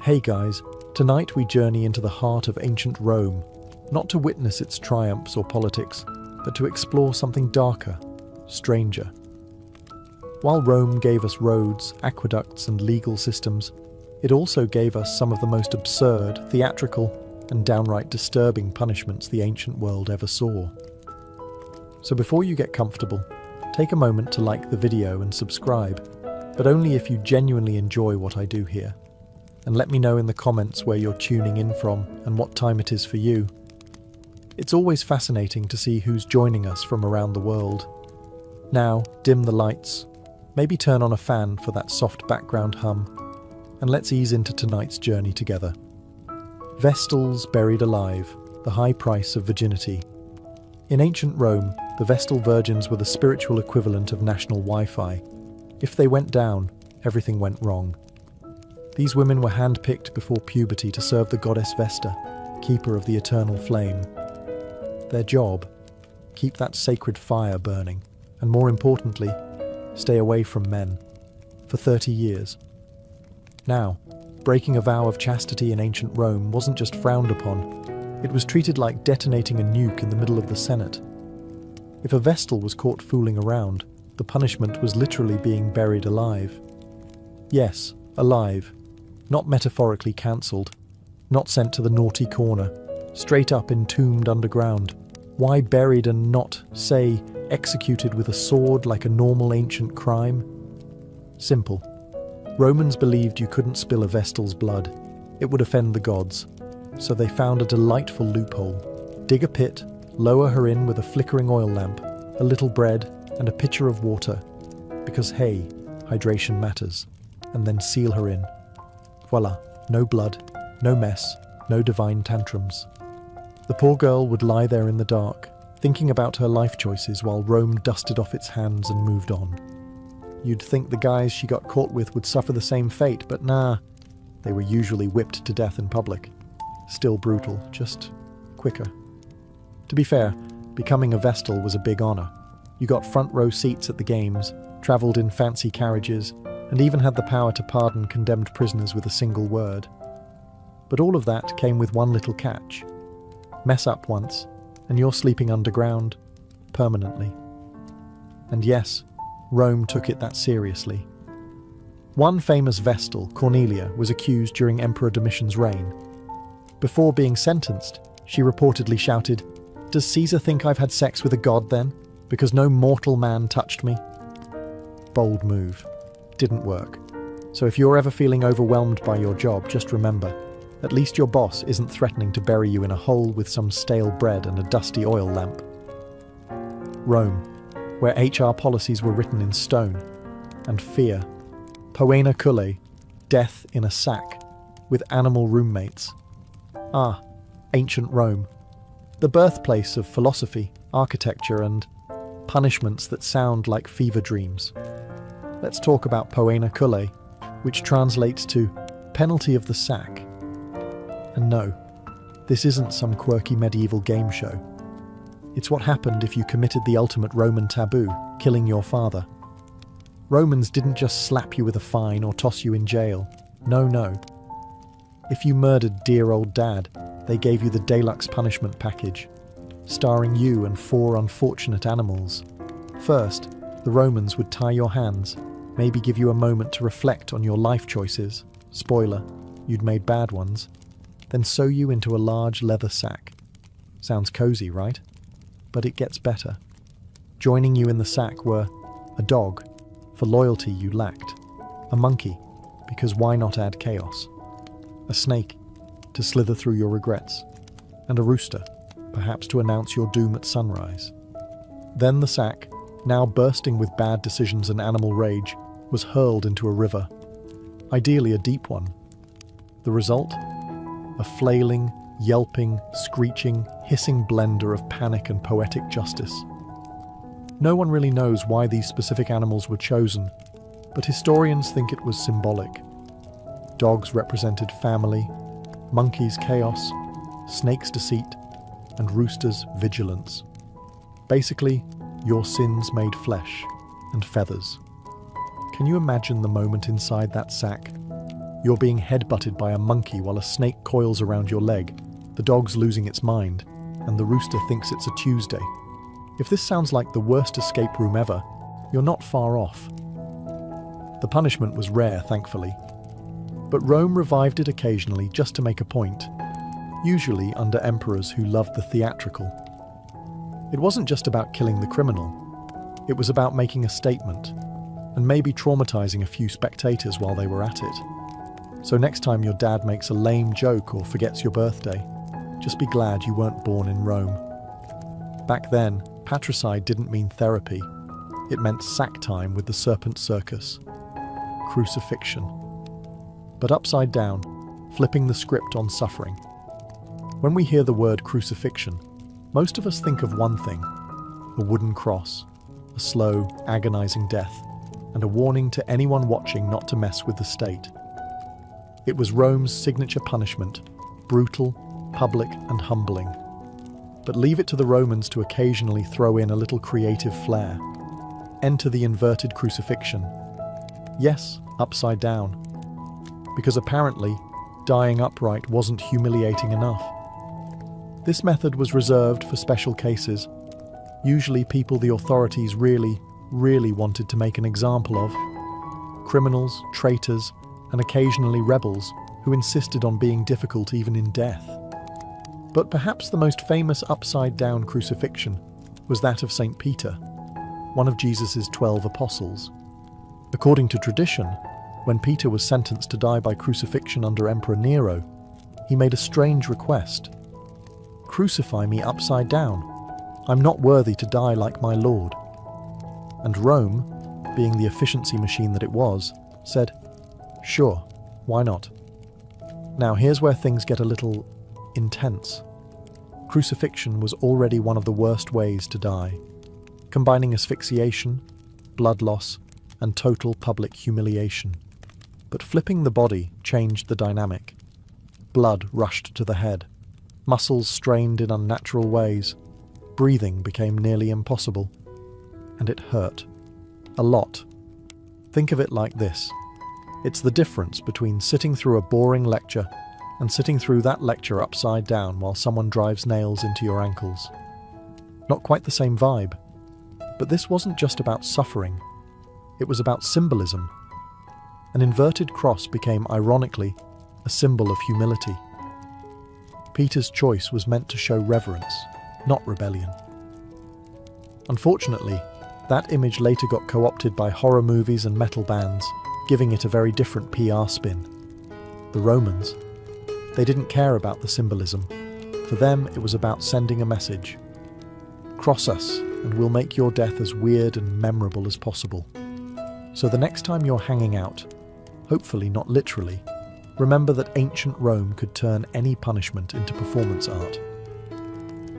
Hey guys, tonight we journey into the heart of ancient Rome, not to witness its triumphs or politics, but to explore something darker, stranger. While Rome gave us roads, aqueducts, and legal systems, it also gave us some of the most absurd, theatrical, and downright disturbing punishments the ancient world ever saw. So before you get comfortable, take a moment to like the video and subscribe, but only if you genuinely enjoy what I do here. And let me know in the comments where you're tuning in from and what time it is for you. It's always fascinating to see who's joining us from around the world. Now, dim the lights, maybe turn on a fan for that soft background hum, and let's ease into tonight's journey together. Vestals buried alive, the high price of virginity. In ancient Rome, the Vestal virgins were the spiritual equivalent of national Wi-Fi. If they went down, everything went wrong. These women were handpicked before puberty to serve the goddess Vesta, keeper of the eternal flame. Their job? Keep that sacred fire burning, and more importantly, stay away from men. For 30 years. Now, breaking a vow of chastity in ancient Rome wasn't just frowned upon, it was treated like detonating a nuke in the middle of the Senate. If a Vestal was caught fooling around, the punishment was literally being buried alive. Yes, alive. Not metaphorically cancelled, not sent to the naughty corner, straight up entombed underground. Why buried and not, say, executed with a sword like a normal ancient crime? Simple. Romans believed you couldn't spill a Vestal's blood. It would offend the gods. So they found a delightful loophole. Dig a pit, lower her in with a flickering oil lamp, a little bread, and a pitcher of water. Because hey, hydration matters. And then seal her in. Voila, no blood, no mess, no divine tantrums. The poor girl would lie there in the dark, thinking about her life choices while Rome dusted off its hands and moved on. You'd think the guys she got caught with would suffer the same fate, but nah, they were usually whipped to death in public. Still brutal, just quicker. To be fair, becoming a Vestal was a big honor. You got front row seats at the games, travelled in fancy carriages, and even had the power to pardon condemned prisoners with a single word. But all of that came with one little catch. Mess up once, and you're sleeping underground, permanently. And yes, Rome took it that seriously. One famous Vestal, Cornelia, was accused during Emperor Domitian's reign. Before being sentenced, she reportedly shouted, "Does Caesar think I've had sex with a god then? Because no mortal man touched me?" Bold move. Didn't work. So if you're ever feeling overwhelmed by your job, just remember, at least your boss isn't threatening to bury you in a hole with some stale bread and a dusty oil lamp. Rome, where HR policies were written in stone, and fear. Poena culle, death in a sack, with animal roommates. Ah, ancient Rome, the birthplace of philosophy, architecture, and punishments that sound like fever dreams. Let's talk about poena culle, which translates to penalty of the sack. And no, this isn't some quirky medieval game show. It's what happened if you committed the ultimate Roman taboo, killing your father. Romans didn't just slap you with a fine or toss you in jail. No. If you murdered dear old dad, they gave you the deluxe punishment package, starring you and 4 unfortunate animals. First, the Romans would tie your hands, maybe give you a moment to reflect on your life choices. Spoiler, you'd made bad ones. Then sew you into a large leather sack. Sounds cozy, right? But it gets better. Joining you in the sack were a dog, for loyalty you lacked, a monkey, because why not add chaos, a snake, to slither through your regrets, and a rooster, perhaps to announce your doom at sunrise. Then the sack, now bursting with bad decisions and animal rage, was hurled into a river, ideally a deep one. The result? A flailing, yelping, screeching, hissing blender of panic and poetic justice. No one really knows why these specific animals were chosen, but historians think it was symbolic. Dogs represented family, monkeys chaos, snakes deceit, and roosters vigilance. Basically, your sins made flesh and feathers. Can you imagine the moment inside that sack? You're being headbutted by a monkey while a snake coils around your leg, the dog's losing its mind, and the rooster thinks it's a Tuesday. If this sounds like the worst escape room ever, you're not far off. The punishment was rare, thankfully, but Rome revived it occasionally just to make a point, usually under emperors who loved the theatrical. It wasn't just about killing the criminal, it was about making a statement, and maybe traumatizing a few spectators while they were at it. So next time your dad makes a lame joke or forgets your birthday, just be glad you weren't born in Rome. Back then, patricide didn't mean therapy. It meant sack time with the serpent circus. Crucifixion. But upside down, flipping the script on suffering. When we hear the word crucifixion, most of us think of one thing: a wooden cross, a slow, agonizing death, and a warning to anyone watching not to mess with the state. It was Rome's signature punishment, brutal, public, and humbling. But leave it to the Romans to occasionally throw in a little creative flair. Enter the inverted crucifixion. Yes, upside down. Because apparently, dying upright wasn't humiliating enough. This method was reserved for special cases, usually people the authorities really wanted to make an example of. Criminals, traitors, and occasionally rebels who insisted on being difficult even in death. But perhaps the most famous upside-down crucifixion was that of St. Peter, one of Jesus' 12 apostles. According to tradition, when Peter was sentenced to die by crucifixion under Emperor Nero, he made a strange request. "Crucify me upside down. I'm not worthy to die like my Lord." And Rome, being the efficiency machine that it was, said, "Sure, why not?" Now here's where things get a little intense. Crucifixion was already one of the worst ways to die, combining asphyxiation, blood loss, and total public humiliation. But flipping the body changed the dynamic. Blood rushed to the head, muscles strained in unnatural ways, breathing became nearly impossible, and it hurt. A lot. Think of it like this. It's the difference between sitting through a boring lecture and sitting through that lecture upside down while someone drives nails into your ankles. Not quite the same vibe, but this wasn't just about suffering, it was about symbolism. An inverted cross became, ironically, a symbol of humility. Peter's choice was meant to show reverence, not rebellion. Unfortunately, that image later got co-opted by horror movies and metal bands, giving it a very different PR spin. The Romans, they didn't care about the symbolism. For them, it was about sending a message. Cross us, and we'll make your death as weird and memorable as possible. So the next time you're hanging out, hopefully not literally, remember that ancient Rome could turn any punishment into performance art.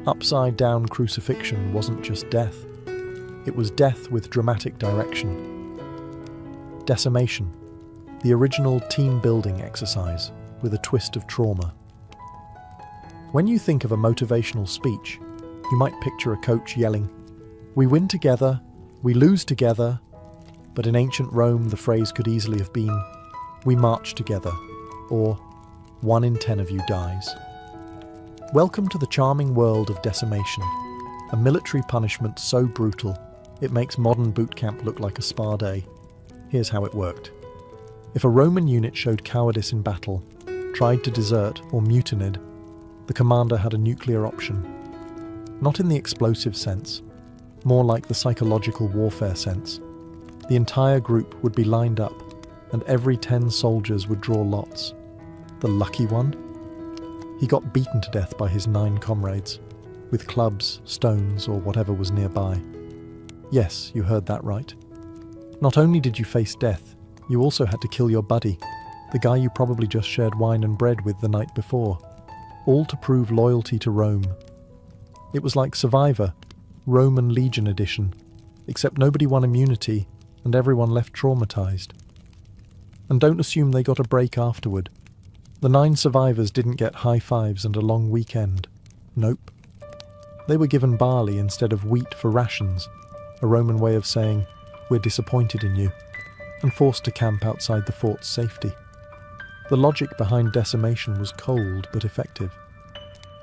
Upside-down crucifixion wasn't just death. It was death with dramatic direction. Decimation, the original team-building exercise with a twist of trauma. When you think of a motivational speech, you might picture a coach yelling, "We win together, we lose together," but in ancient Rome the phrase could easily have been, "We march together," or "1 in 10 of you dies." Welcome to the charming world of decimation, a military punishment so brutal it makes modern boot camp look like a spa day. Here's how it worked. If a Roman unit showed cowardice in battle, tried to desert, or mutinied, the commander had a nuclear option. Not in the explosive sense, more like the psychological warfare sense. The entire group would be lined up, and every 10 soldiers would draw lots. The lucky one? He got beaten to death by his 9 comrades, with clubs, stones, or whatever was nearby. Yes, you heard that right. Not only did you face death, you also had to kill your buddy, the guy you probably just shared wine and bread with the night before, all to prove loyalty to Rome. It was like Survivor, Roman Legion edition, except nobody won immunity and everyone left traumatized. And don't assume they got a break afterward. The 9 survivors didn't get high fives and a long weekend. Nope. They were given barley instead of wheat for rations, a Roman way of saying, "We're disappointed in you," and forced to camp outside the fort's safety. The logic behind decimation was cold but effective.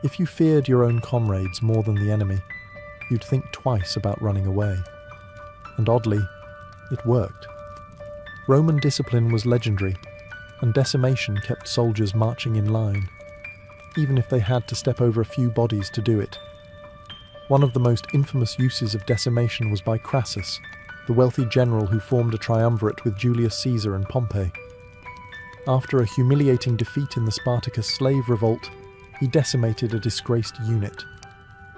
If you feared your own comrades more than the enemy, you'd think twice about running away. And oddly, it worked. Roman discipline was legendary, and decimation kept soldiers marching in line, even if they had to step over a few bodies to do it. One of the most infamous uses of decimation was by Crassus, the wealthy general who formed a triumvirate with Julius Caesar and Pompey. After a humiliating defeat in the Spartacus slave revolt, he decimated a disgraced unit.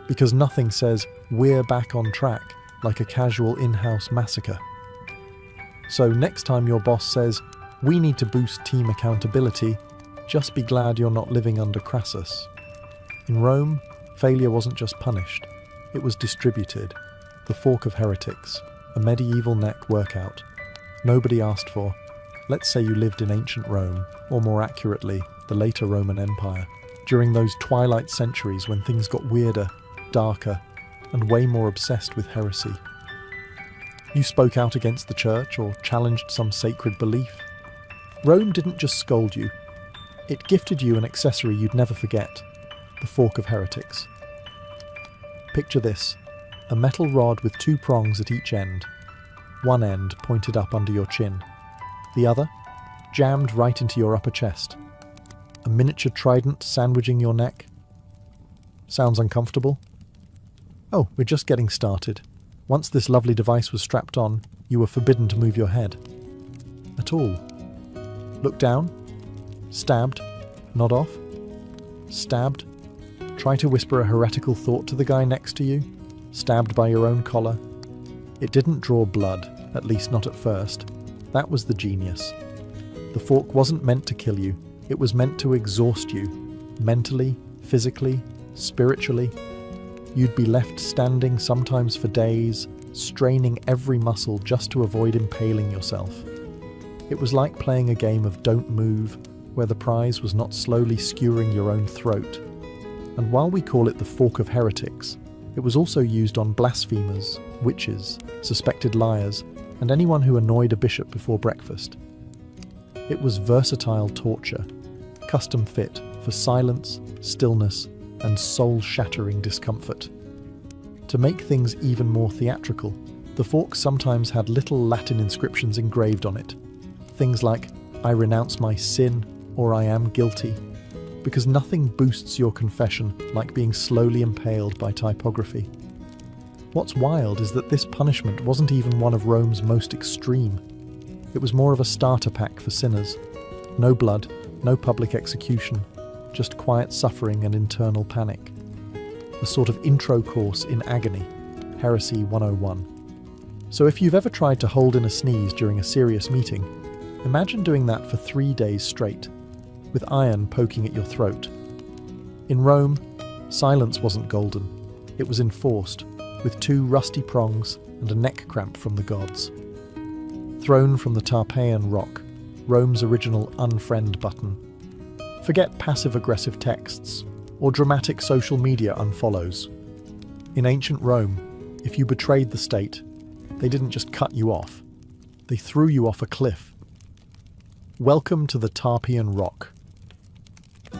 Because nothing says, "we're back on track," like a casual in-house massacre. So next time your boss says, "we need to boost team accountability," just be glad you're not living under Crassus. In Rome, failure wasn't just punished, it was distributed. The fork of heretics, a medieval neck workout. Nobody asked for. Let's say you lived in ancient Rome, or more accurately, the later Roman Empire, during those twilight centuries when things got weirder, darker, and way more obsessed with heresy. You spoke out against the church or challenged some sacred belief. Rome didn't just scold you, it gifted you an accessory you'd never forget, the fork of heretics. Picture this, a metal rod with two prongs at each end, one end pointed up under your chin, the other jammed right into your upper chest. A miniature trident sandwiching your neck. Sounds uncomfortable? Oh, we're just getting started. Once this lovely device was strapped on, you were forbidden to move your head. At all. Look down. Stabbed. Nod off. Stabbed. Try to whisper a heretical thought to the guy next to you. Stabbed by your own collar. It didn't draw blood, at least not at first. That was the genius. The fork wasn't meant to kill you. It was meant to exhaust you. Mentally, physically, spiritually. You'd be left standing sometimes for days, straining every muscle just to avoid impaling yourself. It was like playing a game of don't move, where the prize was not slowly skewering your own throat. And while we call it the fork of heretics, it was also used on blasphemers, witches, suspected liars, and anyone who annoyed a bishop before breakfast. It was versatile torture, custom fit for silence, stillness, and soul-shattering discomfort. To make things even more theatrical, the fork sometimes had little Latin inscriptions engraved on it. Things like, "I renounce my sin," or "I am guilty," because nothing boosts your confession like being slowly impaled by typography. What's wild is that this punishment wasn't even one of Rome's most extreme. It was more of a starter pack for sinners. No blood, no public execution, just quiet suffering and internal panic. A sort of intro course in agony, Heresy 101. So if you've ever tried to hold in a sneeze during a serious meeting, imagine doing that for 3 days straight, with iron poking at your throat. In Rome, silence wasn't golden, it was enforced, with 2 rusty prongs and a neck cramp from the gods. Thrown from the Tarpeian rock, Rome's original unfriend button. Forget passive-aggressive texts or dramatic social media unfollows. In ancient Rome, if you betrayed the state, they didn't just cut you off, they threw you off a cliff. Welcome to the Tarpeian Rock.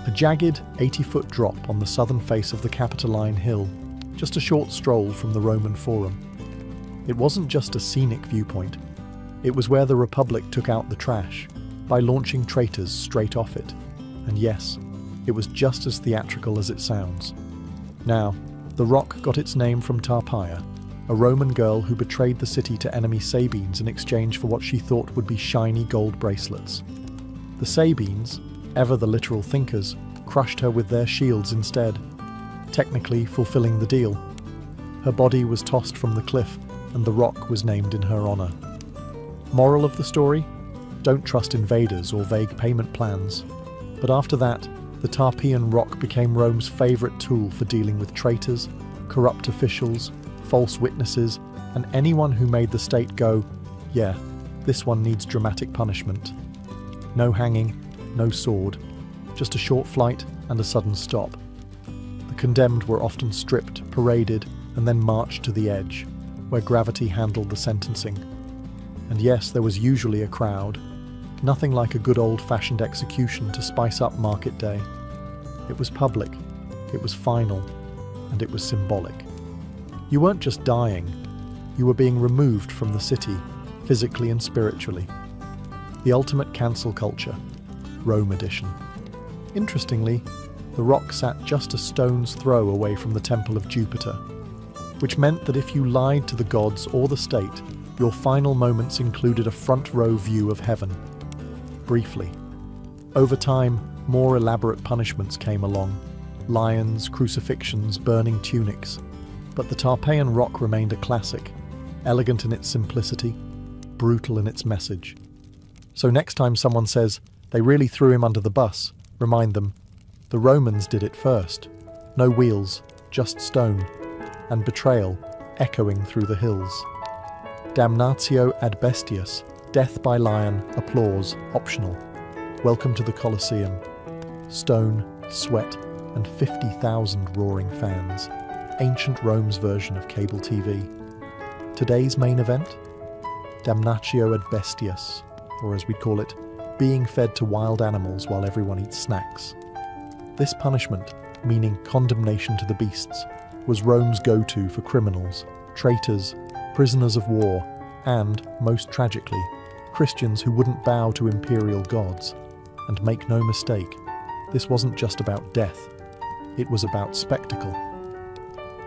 A jagged 80-foot drop on the southern face of the Capitoline Hill, just a short stroll from the Roman Forum. It wasn't just a scenic viewpoint, it was where the Republic took out the trash, by launching traitors straight off it. And yes, it was just as theatrical as it sounds. Now, the rock got its name from Tarpeia, a Roman girl who betrayed the city to enemy Sabines in exchange for what she thought would be shiny gold bracelets. The Sabines, ever the literal thinkers, crushed her with their shields instead, technically fulfilling the deal. Her body was tossed from the cliff, and the rock was named in her honour. Moral of the story? Don't trust invaders or vague payment plans. But after that, the Tarpeian Rock became Rome's favourite tool for dealing with traitors, corrupt officials, false witnesses, and anyone who made the state go, yeah, this one needs dramatic punishment. No hanging, no sword, just a short flight and a sudden stop. The condemned were often stripped, paraded, and then marched to the edge, where gravity handled the sentencing. And yes, there was usually a crowd. Nothing like a good old-fashioned execution to spice up market day. It was public, it was final, and it was symbolic. You weren't just dying, you were being removed from the city, physically and spiritually. The ultimate cancel culture, Rome edition. Interestingly, the rock sat just a stone's throw away from the Temple of Jupiter, which meant that if you lied to the gods or the state, your final moments included a front-row view of heaven. Briefly. Over time, more elaborate punishments came along. Lions, crucifixions, burning tunics. But the Tarpeian rock remained a classic, elegant in its simplicity, brutal in its message. So next time someone says they really threw him under the bus, remind them, the Romans did it first. No wheels, just stone, and betrayal echoing through the hills. Damnatio ad bestias, death by lion, applause, optional. Welcome to the Colosseum. Stone, sweat, and 50,000 roaring fans. Ancient Rome's version of cable TV. Today's main event? Damnatio ad bestias, or as we'd call it, being fed to wild animals while everyone eats snacks. This punishment, meaning condemnation to the beasts, was Rome's go-to for criminals, traitors, prisoners of war, and, most tragically, Christians who wouldn't bow to imperial gods. And make no mistake, this wasn't just about death, it was about spectacle.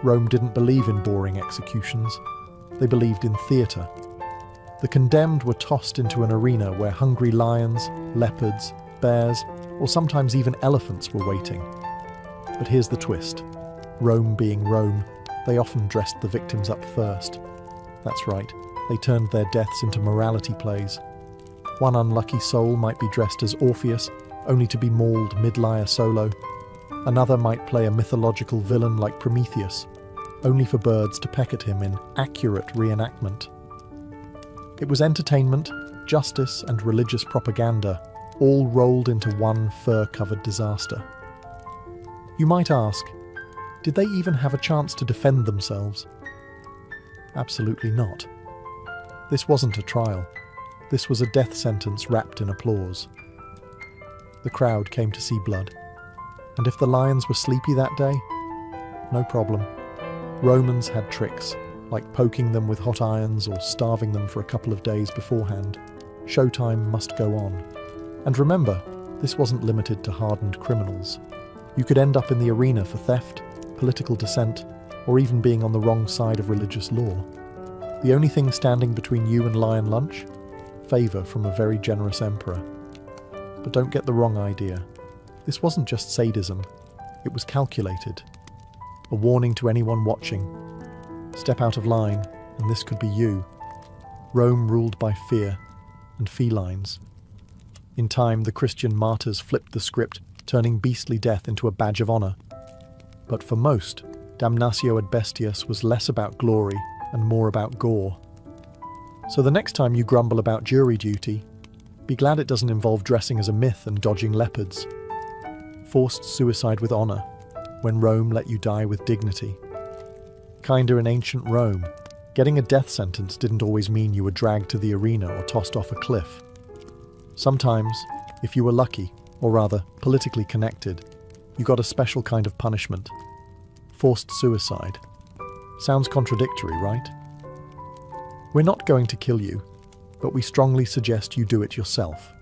Rome didn't believe in boring executions, they believed in theatre. The condemned were tossed into an arena where hungry lions, leopards, bears, or sometimes even elephants were waiting. But here's the twist. Rome being Rome, they often dressed the victims up first. That's right, they turned their deaths into morality plays. One unlucky soul might be dressed as Orpheus, only to be mauled mid-lyre solo. Another might play a mythological villain like Prometheus, only for birds to peck at him in accurate reenactment. It was entertainment, justice, and religious propaganda, all rolled into one fur-covered disaster. You might ask, did they even have a chance to defend themselves? Absolutely not. This wasn't a trial. This was a death sentence wrapped in applause. The crowd came to see blood. And if the lions were sleepy that day, no problem. Romans had tricks, like poking them with hot irons or starving them for a couple of days beforehand. Showtime must go on. And remember, this wasn't limited to hardened criminals. You could end up in the arena for theft, political dissent, or even being on the wrong side of religious law. The only thing standing between you and lion lunch? Favour from a very generous emperor. But don't get the wrong idea. This wasn't just sadism, it was calculated. A warning to anyone watching. Step out of line, and this could be you. Rome ruled by fear and felines. In time, the Christian martyrs flipped the script, turning beastly death into a badge of honour. But for most, damnatio ad bestias was less about glory and more about gore. So the next time you grumble about jury duty, be glad it doesn't involve dressing as a myth and dodging leopards. Forced suicide with honour, when Rome let you die with dignity. Kinda in ancient Rome, getting a death sentence didn't always mean you were dragged to the arena or tossed off a cliff. Sometimes, if you were lucky, or rather, politically connected, you got a special kind of punishment. Forced suicide. Sounds contradictory, right? We're not going to kill you, but we strongly suggest you do it yourself.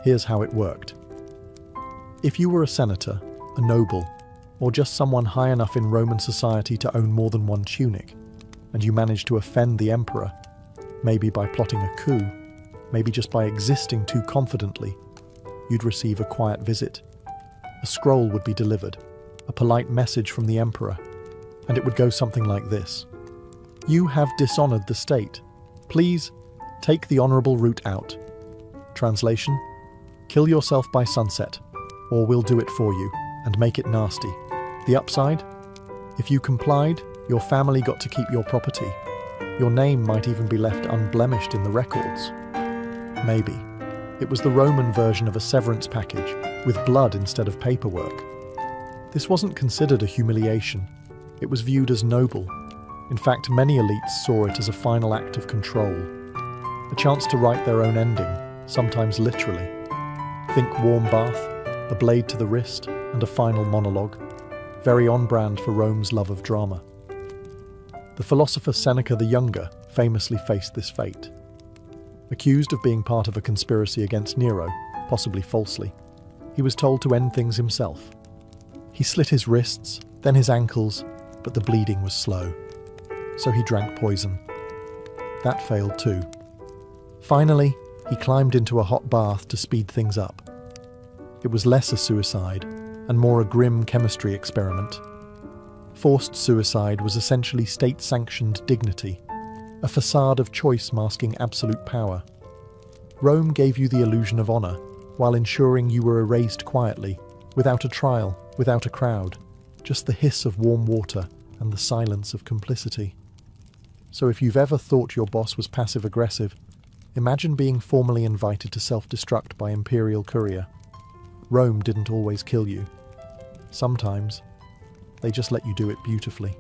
Here's how it worked. If you were a senator, a noble, or just someone high enough in Roman society to own more than one tunic, and you managed to offend the emperor, maybe by plotting a coup, maybe just by existing too confidently, you'd receive a quiet visit. A scroll would be delivered, a polite message from the emperor, and it would go something like this. You have dishonored the state. Please, take the honorable route out. Translation: kill yourself by sunset, or we'll do it for you, and make it nasty. The upside? If you complied, your family got to keep your property. Your name might even be left unblemished in the records. Maybe. It was the Roman version of a severance package, with blood instead of paperwork. This wasn't considered a humiliation. It was viewed as noble. In fact, many elites saw it as a final act of control. A chance to write their own ending, sometimes literally. Think warm bath, a blade to the wrist, and a final monologue, very on brand for Rome's love of drama. The philosopher Seneca the Younger famously faced this fate. Accused of being part of a conspiracy against Nero, possibly falsely, he was told to end things himself. He slit his wrists, then his ankles, but the bleeding was slow. So he drank poison. That failed too. Finally, he climbed into a hot bath to speed things up. It was less a suicide and more a grim chemistry experiment. Forced suicide was essentially state-sanctioned dignity, a facade of choice masking absolute power. Rome gave you the illusion of honor, while ensuring you were erased quietly, without a trial, without a crowd, just the hiss of warm water and the silence of complicity. So if you've ever thought your boss was passive-aggressive, imagine being formally invited to self-destruct by imperial courier. Rome didn't always kill you. Sometimes, they just let you do it beautifully.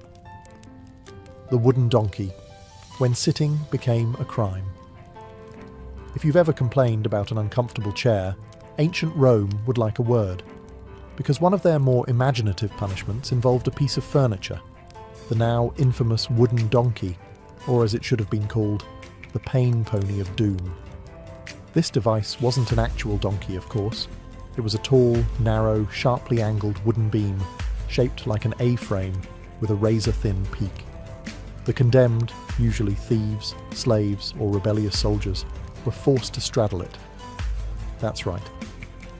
The wooden donkey, when sitting became a crime. If you've ever complained about an uncomfortable chair, ancient Rome would like a word, because one of their more imaginative punishments involved a piece of furniture, the now infamous wooden donkey, or as it should have been called, the pain pony of doom. This device wasn't an actual donkey, of course. It was a tall, narrow, sharply angled wooden beam, shaped like an A-frame with a razor-thin peak. The condemned, usually thieves, slaves, or rebellious soldiers, were forced to straddle it. That's right.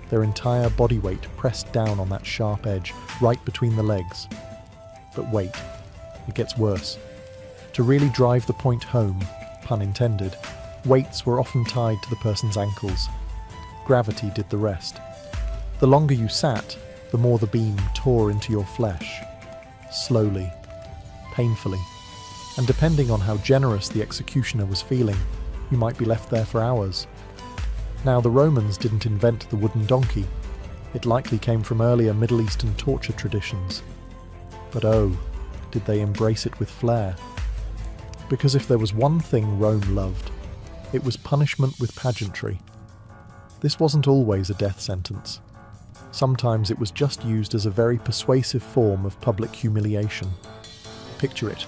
Their entire body weight pressed down on that sharp edge, right between the legs. But wait, it gets worse. To really drive the point home, pun intended, weights were often tied to the person's ankles. Gravity did the rest. The longer you sat, the more the beam tore into your flesh. Slowly, painfully, and depending on how generous the executioner was feeling, you might be left there for hours. Now, the Romans didn't invent the wooden donkey. It likely came from earlier Middle Eastern torture traditions. But oh, did they embrace it with flair. Because if there was one thing Rome loved, it was punishment with pageantry. This wasn't always a death sentence. Sometimes it was just used as a very persuasive form of public humiliation. Picture it.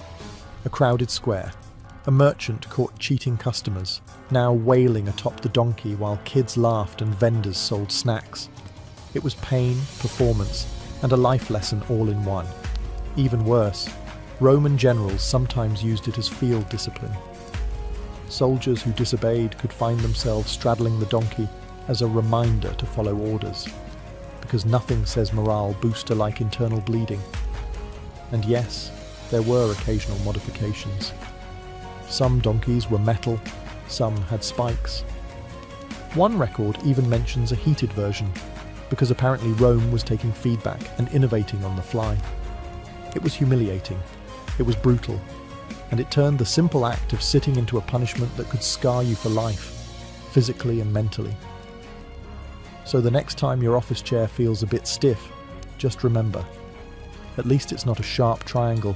A crowded square. A merchant caught cheating customers, now wailing atop the donkey while kids laughed and vendors sold snacks. It was pain, performance, and a life lesson all in one. Even worse, Roman generals sometimes used it as field discipline. Soldiers who disobeyed could find themselves straddling the donkey as a reminder to follow orders, because nothing says morale booster like internal bleeding. And yes, there were occasional modifications. Some donkeys were metal, some had spikes. One record even mentions a heated version, because apparently Rome was taking feedback and innovating on the fly. It was humiliating, it was brutal, and it turned the simple act of sitting into a punishment that could scar you for life, physically and mentally. So the next time your office chair feels a bit stiff, just remember, at least it's not a sharp triangle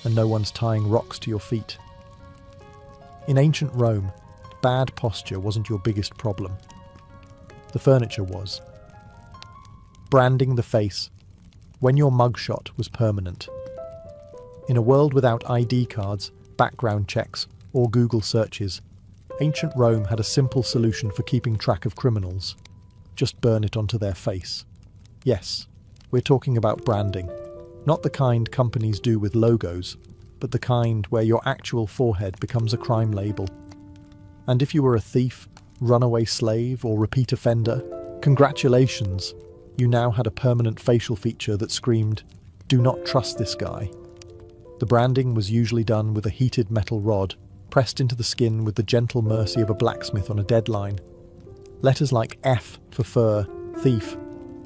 and no one's tying rocks to your feet. In ancient Rome, bad posture wasn't your biggest problem. The furniture was. Branding the face, when your mugshot was permanent. In a world without ID cards, background checks, or Google searches, ancient Rome had a simple solution for keeping track of criminals. Just burn it onto their face. Yes, we're talking about branding. Not the kind companies do with logos, but the kind where your actual forehead becomes a crime label. And if you were a thief, runaway slave, or repeat offender, congratulations! You now had a permanent facial feature that screamed, "Do not trust this guy." The branding was usually done with a heated metal rod, pressed into the skin with the gentle mercy of a blacksmith on a deadline. Letters like F for fur, thief,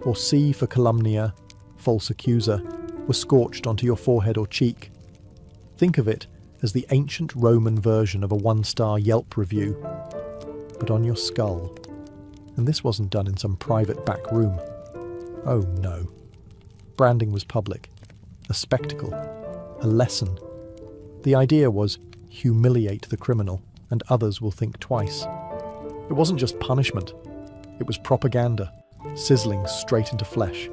or C for calumnia, false accuser, were scorched onto your forehead or cheek. Think of it as the ancient Roman version of a one-star Yelp review, but on your skull. And this wasn't done in some private back room. Oh no. Branding was public, a spectacle, a lesson. The idea was humiliate the criminal, and others will think twice. It wasn't just punishment, it was propaganda, sizzling straight into flesh.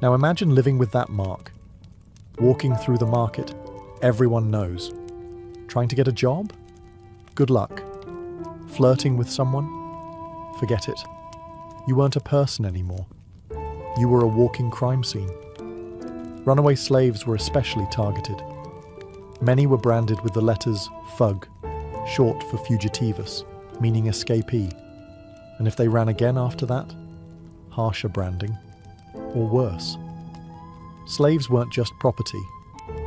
Now imagine living with that mark. Walking through the market, everyone knows. Trying to get a job? Good luck. Flirting with someone? Forget it. You weren't a person anymore. You were a walking crime scene. Runaway slaves were especially targeted. Many were branded with the letters FUG, short for fugitivus, meaning escapee. And if they ran again after that, harsher branding, or worse. Slaves weren't just property.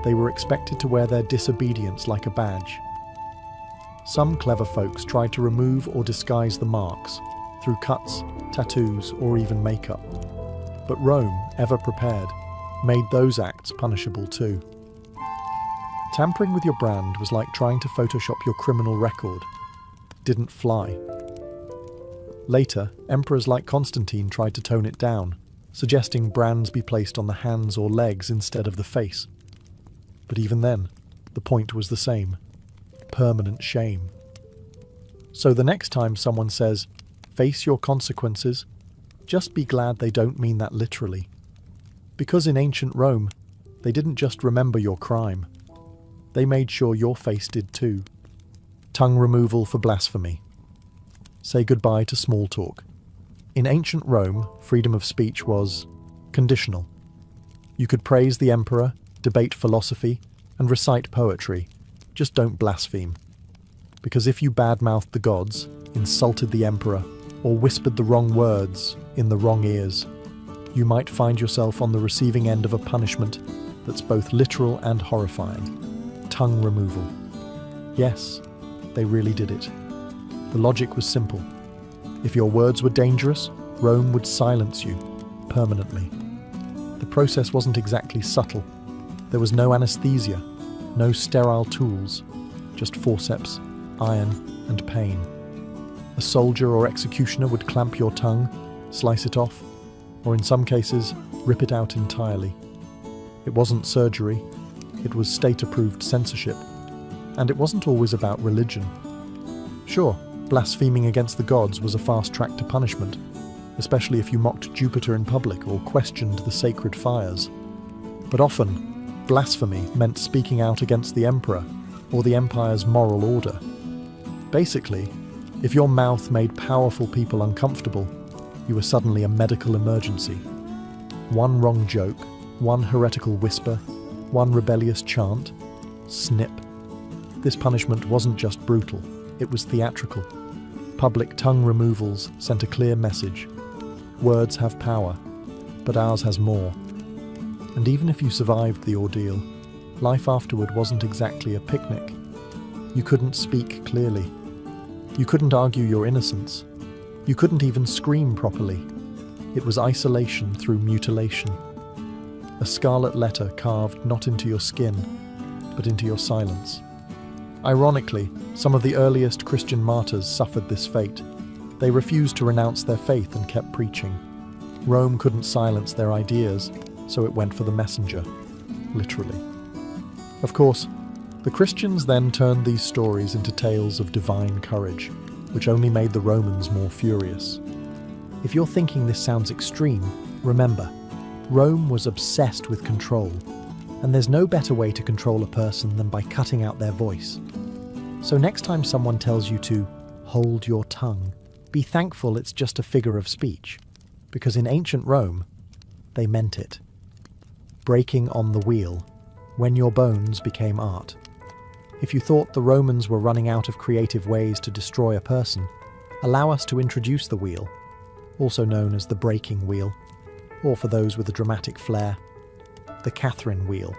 They were expected to wear their disobedience like a badge. Some clever folks tried to remove or disguise the marks through cuts, tattoos, or even makeup. But Rome, ever prepared, made those acts punishable too. Tampering with your brand was like trying to Photoshop your criminal record. Didn't fly. Later, emperors like Constantine tried to tone it down, suggesting brands be placed on the hands or legs instead of the face. But even then, the point was the same: permanent shame. So the next time someone says, "Face your consequences," just be glad they don't mean that literally. Because in ancient Rome, they didn't just remember your crime. They made sure your face did too. Tongue removal for blasphemy. Say goodbye to small talk. In ancient Rome, freedom of speech was conditional. You could praise the emperor, debate philosophy, and recite poetry. Just don't blaspheme. Because if you badmouthed the gods, insulted the emperor, or whispered the wrong words in the wrong ears, you might find yourself on the receiving end of a punishment that's both literal and horrifying. Tongue removal. Yes, they really did it. The logic was simple. If your words were dangerous, Rome would silence you permanently. The process wasn't exactly subtle. There was no anesthesia, no sterile tools, just forceps, iron, and pain. A soldier or executioner would clamp your tongue, slice it off, or in some cases, rip it out entirely. It wasn't surgery, it was state-approved censorship. And it wasn't always about religion. Sure, blaspheming against the gods was a fast track to punishment, especially if you mocked Jupiter in public or questioned the sacred fires. But often, blasphemy meant speaking out against the emperor or the empire's moral order. Basically, if your mouth made powerful people uncomfortable, you were suddenly a medical emergency. One wrong joke, one heretical whisper, one rebellious chant, snip. This punishment wasn't just brutal, it was theatrical. Public tongue removals sent a clear message. Words have power, but ours has more. And even if you survived the ordeal, life afterward wasn't exactly a picnic. You couldn't speak clearly. You couldn't argue your innocence. You couldn't even scream properly. It was isolation through mutilation. A scarlet letter carved not into your skin, but into your silence. Ironically, some of the earliest Christian martyrs suffered this fate. They refused to renounce their faith and kept preaching. Rome couldn't silence their ideas, so it went for the messenger, literally. Of course, the Christians then turned these stories into tales of divine courage, which only made the Romans more furious. If you're thinking this sounds extreme, remember, Rome was obsessed with control, and there's no better way to control a person than by cutting out their voice. So next time someone tells you to hold your tongue, be thankful it's just a figure of speech, because in ancient Rome, they meant it. Breaking on the wheel, when your bones became art. If you thought the Romans were running out of creative ways to destroy a person, allow us to introduce the wheel, also known as the breaking wheel, or for those with a dramatic flair, the Catherine wheel,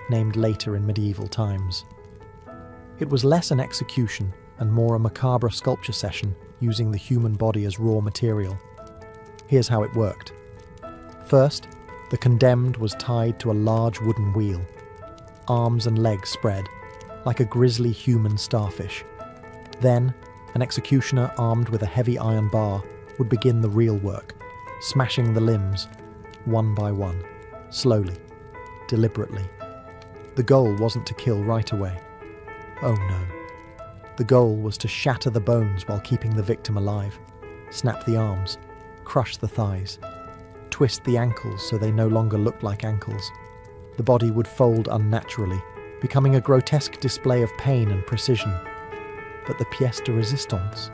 named later in medieval times. It was less an execution and more a macabre sculpture session using the human body as raw material. Here's how it worked. First, the condemned was tied to a large wooden wheel, arms and legs spread, like a grisly human starfish. Then, an executioner armed with a heavy iron bar would begin the real work, smashing the limbs, one by one, slowly, deliberately. The goal wasn't to kill right away. Oh no. The goal was to shatter the bones while keeping the victim alive, snap the arms, crush the thighs, twist the ankles so they no longer looked like ankles. The body would fold unnaturally, becoming a grotesque display of pain and precision. But the pièce de résistance.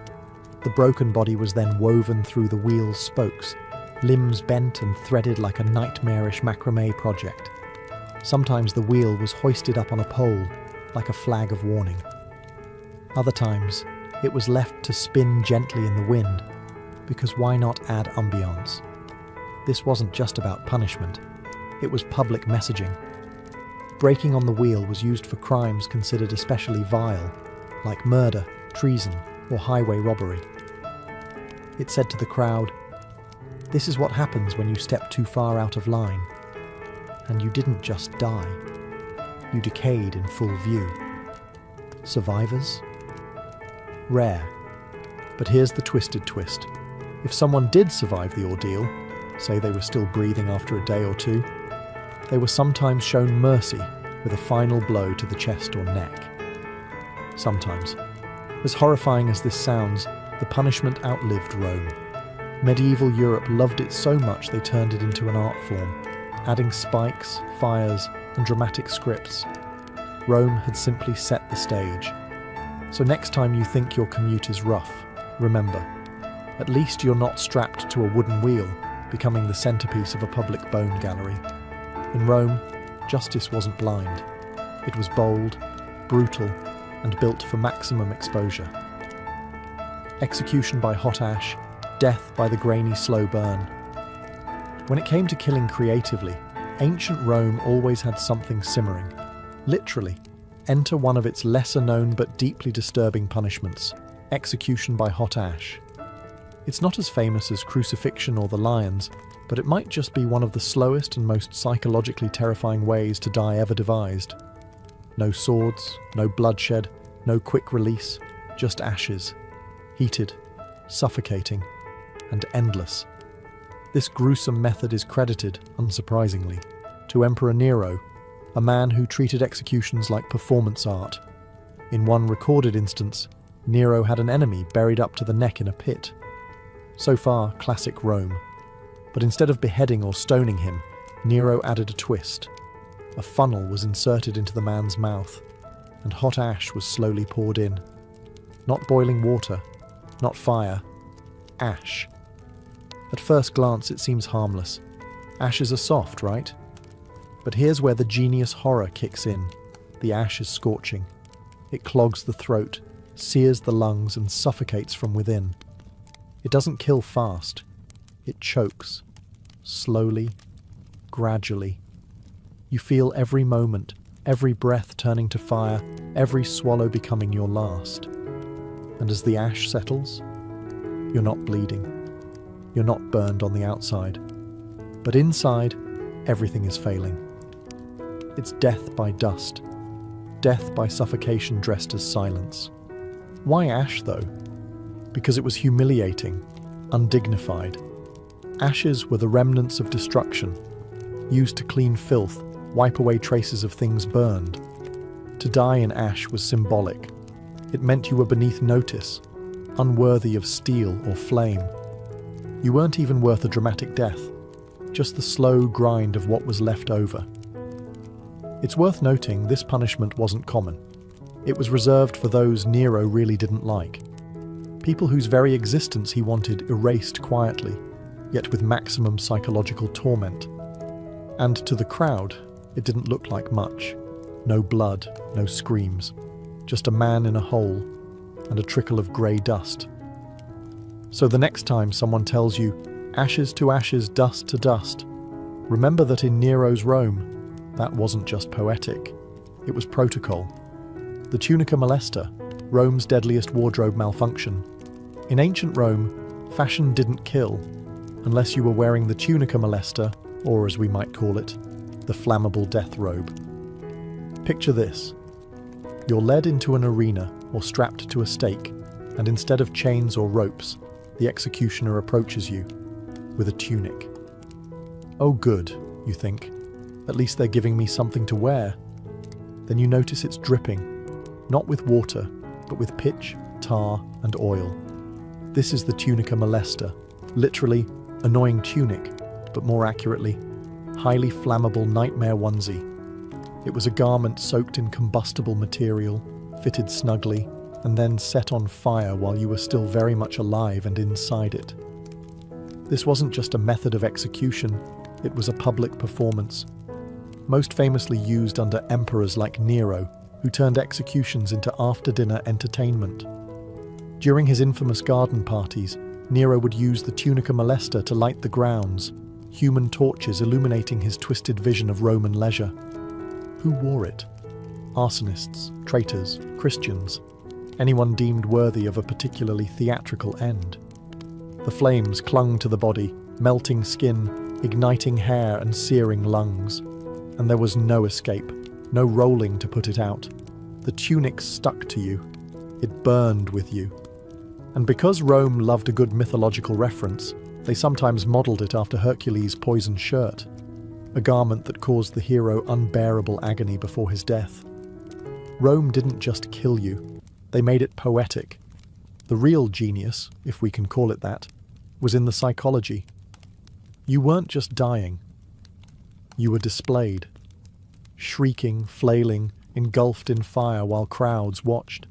The broken body was then woven through the wheel's spokes, limbs bent and threaded like a nightmarish macrame project. Sometimes the wheel was hoisted up on a pole, like a flag of warning. Other times, it was left to spin gently in the wind, because why not add ambiance? This wasn't just about punishment, it was public messaging. Breaking on the wheel was used for crimes considered especially vile, like murder, treason, or highway robbery. It said to the crowd, "This is what happens when you step too far out of line." And you didn't just die, you decayed in full view. Survivors? Rare. But here's the twisted twist. If someone did survive the ordeal, say they were still breathing after a day or two, they were sometimes shown mercy with a final blow to the chest or neck. Sometimes. As horrifying as this sounds, the punishment outlived Rome. Medieval Europe loved it so much they turned it into an art form, adding spikes, fires, and dramatic scripts. Rome had simply set the stage. So next time you think your commute is rough, remember, at least you're not strapped to a wooden wheel, becoming the centerpiece of a public bone gallery. In Rome, justice wasn't blind. It was bold, brutal, and built for maximum exposure. Execution by hot ash, death by the grainy slow burn. When it came to killing creatively, ancient Rome always had something simmering. Literally, enter one of its lesser-known but deeply disturbing punishments, execution by hot ash. It's not as famous as crucifixion or the lions, but it might just be one of the slowest and most psychologically terrifying ways to die ever devised. No swords, no bloodshed, no quick release, just ashes. Heated, suffocating, and endless. This gruesome method is credited, unsurprisingly, to Emperor Nero, a man who treated executions like performance art. In one recorded instance, Nero had an enemy buried up to the neck in a pit. So far, classic Rome. But instead of beheading or stoning him, Nero added a twist. A funnel was inserted into the man's mouth, and hot ash was slowly poured in. Not boiling water, not fire, ash. At first glance it seems harmless. Ashes are soft, right? But here's where the genius horror kicks in. The ash is scorching. It clogs the throat, sears the lungs, and suffocates from within. It doesn't kill fast. It chokes. Slowly, gradually. You feel every moment, every breath turning to fire, every swallow becoming your last. And as the ash settles, you're not bleeding. You're not burned on the outside. But inside, everything is failing. It's death by dust. Death by suffocation dressed as silence. Why ash, though? Because it was humiliating, undignified. Ashes were the remnants of destruction, used to clean filth, wipe away traces of things burned. To die in ash was symbolic. It meant you were beneath notice, unworthy of steel or flame. You weren't even worth a dramatic death, just the slow grind of what was left over. It's worth noting this punishment wasn't common. It was reserved for those Nero really didn't like. People whose very existence he wanted erased quietly, yet with maximum psychological torment. And to the crowd, it didn't look like much. No blood, no screams. Just a man in a hole, and a trickle of grey dust. So the next time someone tells you, ashes to ashes, dust to dust, remember that in Nero's Rome, that wasn't just poetic, it was protocol. The tunica molesta, Rome's deadliest wardrobe malfunction. In ancient Rome, fashion didn't kill, unless you were wearing the tunica molesta, or as we might call it, the flammable death robe. Picture this. You're led into an arena or strapped to a stake, and instead of chains or ropes, the executioner approaches you with a tunic. Oh good, you think. At least they're giving me something to wear. Then you notice it's dripping, not with water, but with pitch, tar, and oil. This is the tunica molesta, literally annoying tunic, but more accurately, highly flammable nightmare onesie. It was a garment soaked in combustible material, fitted snugly, and then set on fire while you were still very much alive and inside it. This wasn't just a method of execution, it was a public performance. Most famously used under emperors like Nero, who turned executions into after-dinner entertainment. During his infamous garden parties, Nero would use the tunica molesta to light the grounds, human torches illuminating his twisted vision of Roman leisure. Who wore it? Arsonists, traitors, Christians, anyone deemed worthy of a particularly theatrical end. The flames clung to the body, melting skin, igniting hair and searing lungs. And there was no escape, no rolling to put it out. The tunic stuck to you. It burned with you. And because Rome loved a good mythological reference, they sometimes modelled it after Hercules' poison shirt, a garment that caused the hero unbearable agony before his death. Rome didn't just kill you, they made it poetic. The real genius, if we can call it that, was in the psychology. You weren't just dying. You were displayed. Shrieking, flailing, engulfed in fire while crowds watched.